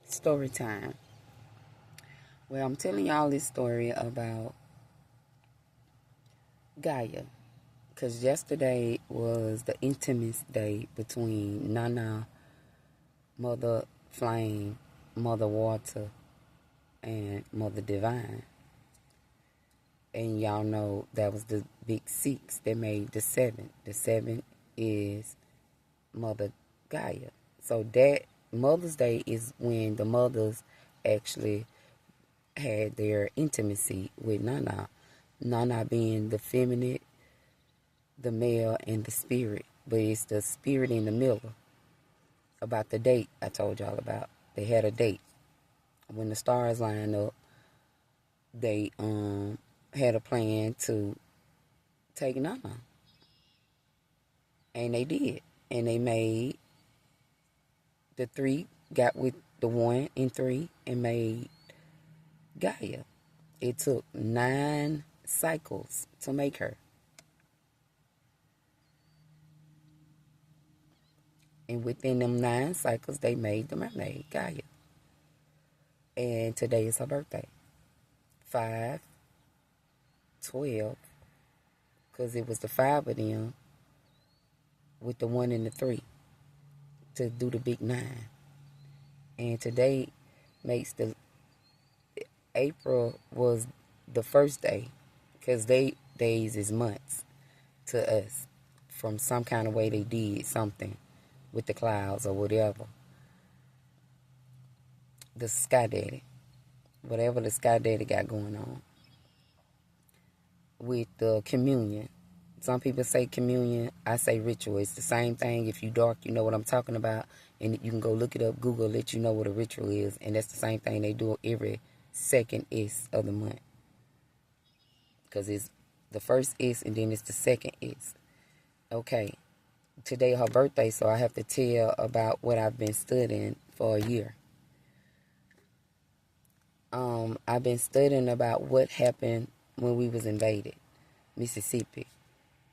Story time. Well, I'm telling y'all this story about Gaia because yesterday was the intimacy day between Nana, Mother Flame, Mother Water, and Mother Divine. And y'all know that was the big six that made the seven. The seven is Mother Gaia. So that Mother's Day is when the mothers actually had their intimacy with Nana. Nana being the feminine, the male, and the spirit. But it's the spirit in the middle. About the date I told y'all about. They had a date. When the stars lined up, they had a plan to take Nana. And they did. And they made the three, got with the one in three, and made Gaia. It took 9 cycles to make her. And within them 9 cycles, they made the mermaid, Gaia. And today is her birthday. 5, 12, because it was the 5 of them with the 1 and the 3 to do the big 9. And today makes the April was the first day, because days is months to us. From some kind of way they did something with the clouds or whatever. The Sky Daddy, whatever the Sky Daddy got going on with the communion. Some people say communion, I say ritual. It's the same thing. If you dark, you know what I'm talking about. And you can go look it up, Google, let you know what a ritual is. And that's the same thing they do every second is of the month. Because it's the first is and then it's the second is. Okay, today her birthday, so I have to tell about what I've been studying for a year. I've been studying about what happened when we was invaded, Mississippi.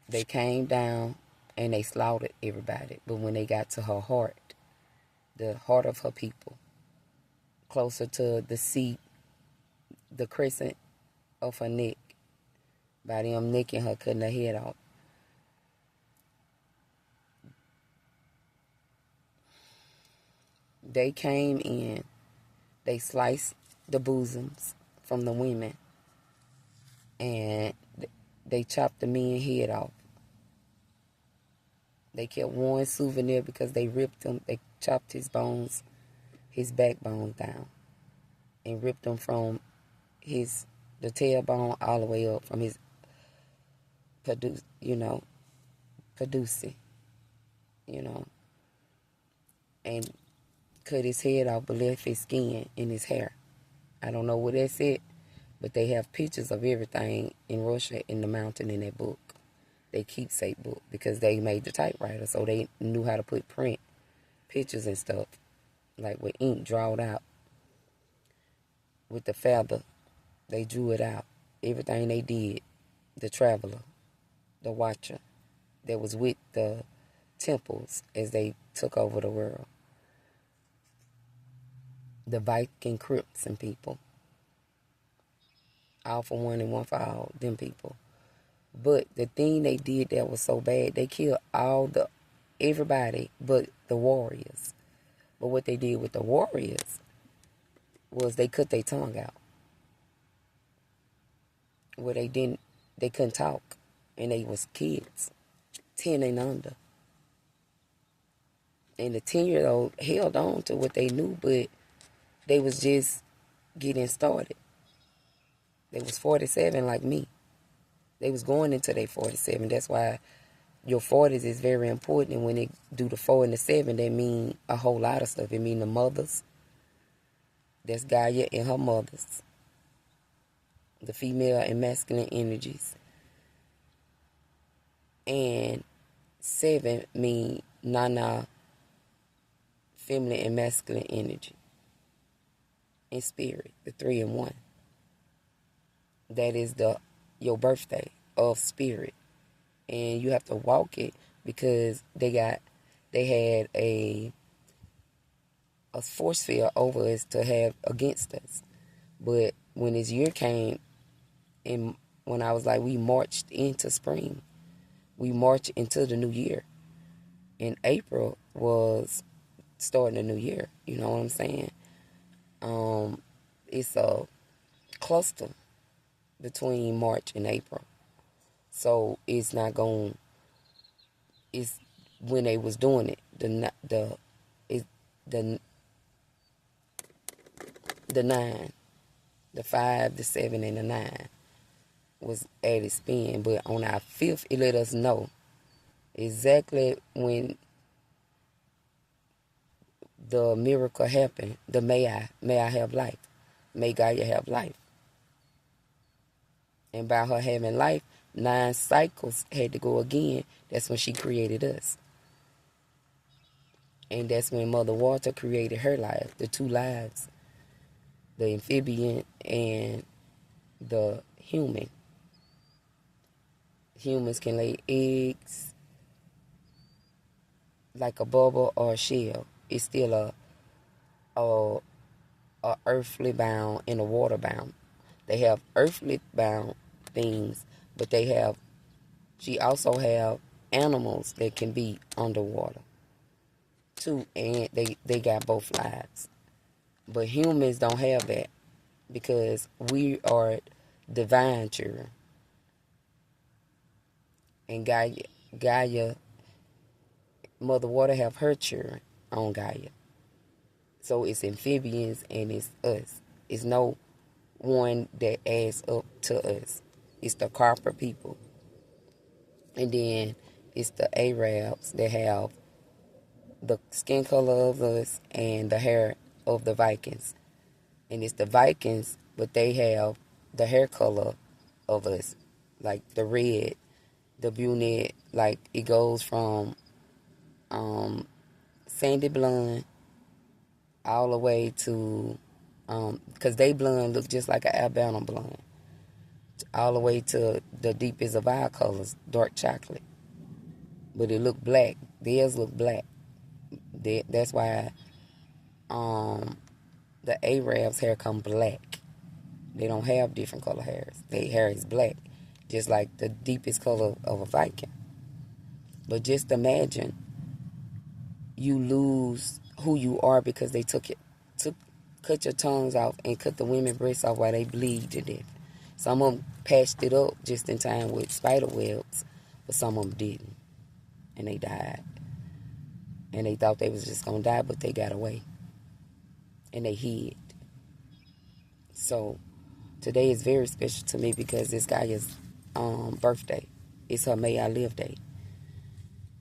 They came down and they slaughtered everybody. But when they got to her heart, the heart of her people, closer to the seat, the crescent of her neck, by them nicking her, cutting her head off. They came in, they sliced the bosoms from the women, and they chopped the men's head off. They kept one souvenir because they ripped him. They chopped his bones, his backbone down, and ripped them from the tailbone all the way up from his Paducey, and cut his head off, but left his skin and his hair. I don't know what that's it, but they have pictures of everything in Russia in the mountain in that book. They keepsake book, because they made the typewriter, so they knew how to put print pictures and stuff, like with ink drawn out. With the feather, they drew it out. Everything they did, the traveler, the watcher, that was with the temples as they took over the world. The Viking Crips and people. All for one and one for all, them people. But the thing they did that was so bad, they killed everybody but the warriors. But what they did with the warriors was they cut their tongue out. Where they couldn't talk. And they was kids, 10 and under. And the 10-year-old held on to what they knew, but they was just getting started. They was 47 like me. They was going into their 47. That's why your 40s is very important. And when they do the 4 and the 7, they mean a whole lot of stuff. It mean the mothers. That's Gaia and her mothers. The female and masculine energies. And 7 mean Nana, feminine and masculine energy. And spirit, the 3 and 1. That is your birthday of spirit. And you have to walk it because they had a a force field over us to have against us. But when this year came, and when I was like, we marched into spring, we marched into the new year. And April was starting a new year. You know what I'm saying? It's a cluster between March and April. So it's not going. It's when they was doing it. The 9, the 5, the 7, and the 9 was at its spin. But on our 5th, it let us know exactly when the miracle happened. The may I have life, may Gaia have life. And by her having life, 9 cycles had to go again. That's when she created us. And that's when Mother Water created her life, the 2 lives, the amphibian and the human. Humans can lay eggs like a bubble or a shell. It's still a earthly bound and a water bound. They have earthly bound things, but she also have animals that can be underwater too, and they got both lives. But humans don't have that because we are divine children. And Gaia, Mother Water have her children on Gaia. So it's amphibians and it's us. It's no one that adds up to us. It's the copper people. And then it's the Arabs that have the skin color of us and the hair of the Vikings. And it's the Vikings, but they have the hair color of us. Like the red, the brunette, like it goes from sandy blonde all the way to, because they blonde look just like an albino blonde, all the way to the deepest of our colors, dark chocolate. But it look black. Theirs look black. That's why the Arabs' hair come black. They don't have different color hairs. Their hair is black, just like the deepest color of a Viking. But just imagine you lose who you are because they cut your tongues off and cut the women's breasts off while they bleed to death. Some of them patched it up just in time with spider webs, but some of them didn't, and they died. And they thought they was just gonna die, but they got away, and they hid. So today is very special to me because this guy's birthday. It's her May I Live Day.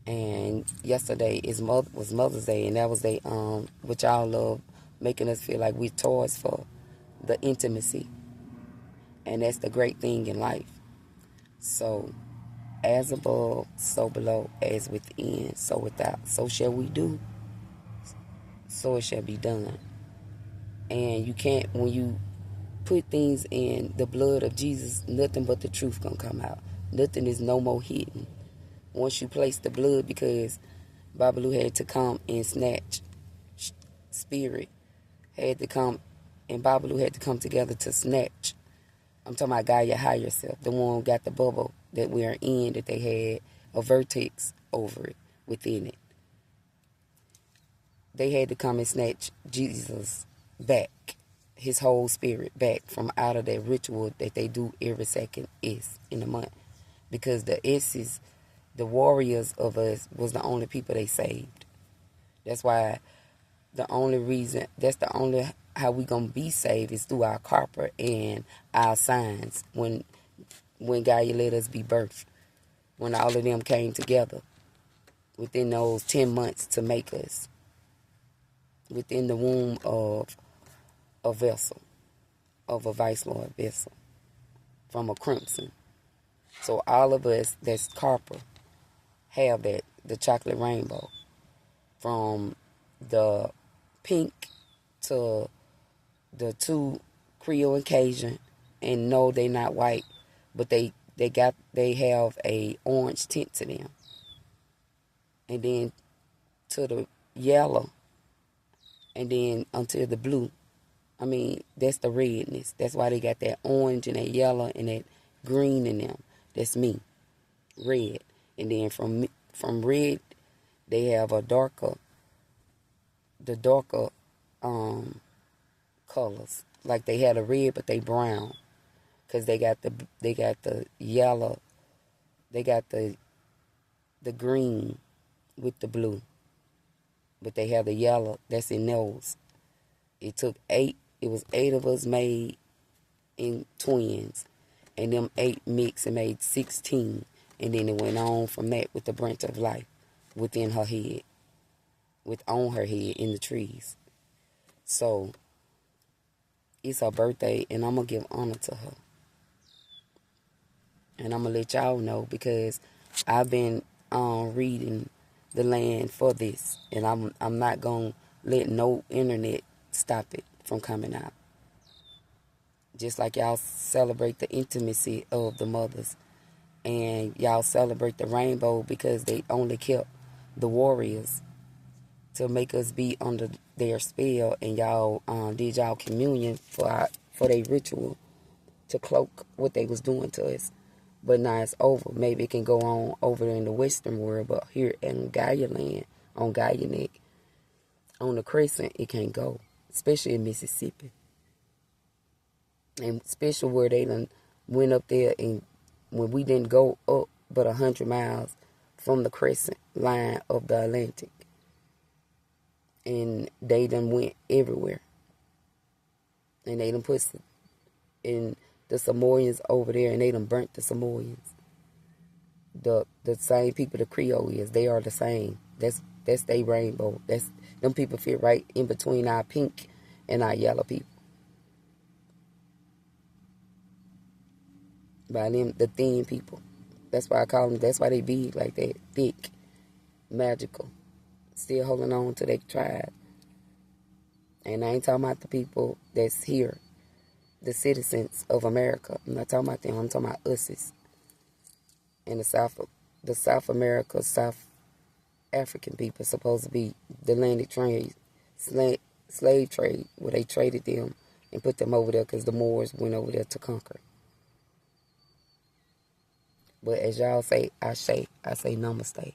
And yesterday was Mother's Day, and that was which y'all love, making us feel like we're toys for the intimacy. And that's the great thing in life. So, as above, so below, as within, so without. So shall we do, so it shall be done. And you can't, when you put things in the blood of Jesus, nothing but the truth gonna come out. Nothing is no more hidden. Once you place the blood, because Babalu had to come and snatch, spirit had to come, and Babalu had to come together to snatch. I'm talking about Gaia higher self, the one who got the bubble that we are in, that they had a vertex over it, within it. They had to come and snatch Jesus back, his whole spirit back from out of that ritual that they do every second is in the month. Because the S's, the warriors of us, was the only people they saved. That's why that's the only how we gonna be saved is through our copper and our signs. When Gaia let us be birthed, when all of them came together within those 10 months to make us, within the womb of a vessel, of a vice lord vessel, from a crimson. So all of us that's copper have that, the chocolate rainbow, from the pink to the 2 Creole and Cajun, and no, they not white, but they have a orange tint to them, and then to the yellow and then until the blue. I mean, that's the redness. That's why they got that orange and that yellow and that green in them. That's me, red. And then from red, they have the darker colors. Like they had a red, but they brown, cause they got the yellow, they got the green with the blue, but they have the yellow that's in those. It took 8. It was 8 of us made in twins, and them 8 mixed and made 16, and then it went on from that with the branch of life within her head, on her head in the trees. So it's her birthday, and I'm gonna give honor to her, and I'm gonna let y'all know because I've been reading the land for this, and I'm not gonna let no internet stop it from coming out. Just like y'all celebrate the intimacy of the mothers, and y'all celebrate the rainbow because they only kept the warriors to make us be under their spell, and y'all did y'all communion for their ritual to cloak what they was doing to us. But now it's over. Maybe it can go on over in the Western world, but here in Gaia land, on Gaia Neck, on the Crescent, it can't go, especially in Mississippi. And especially where they done went up there, and when we didn't go up but 100 miles from the Crescent line of the Atlantic. And they done went everywhere. And they done put in the Samoans over there, and they done burnt the Samoans. The same people the Creole is, they are the same. That's their rainbow. Them people fit right in between our pink and our yellow people. By them, the thin people. That's why I call them, that's why they big like that. Thick. Magical. Still holding on to their tribe. And I ain't talking about the people that's here. The citizens of America. I'm not talking about them. I'm talking about us. And the South America, South African people supposed to be the Atlantic trade, slave trade, where they traded them and put them over there because the Moors went over there to conquer. But as y'all say, I say namaste.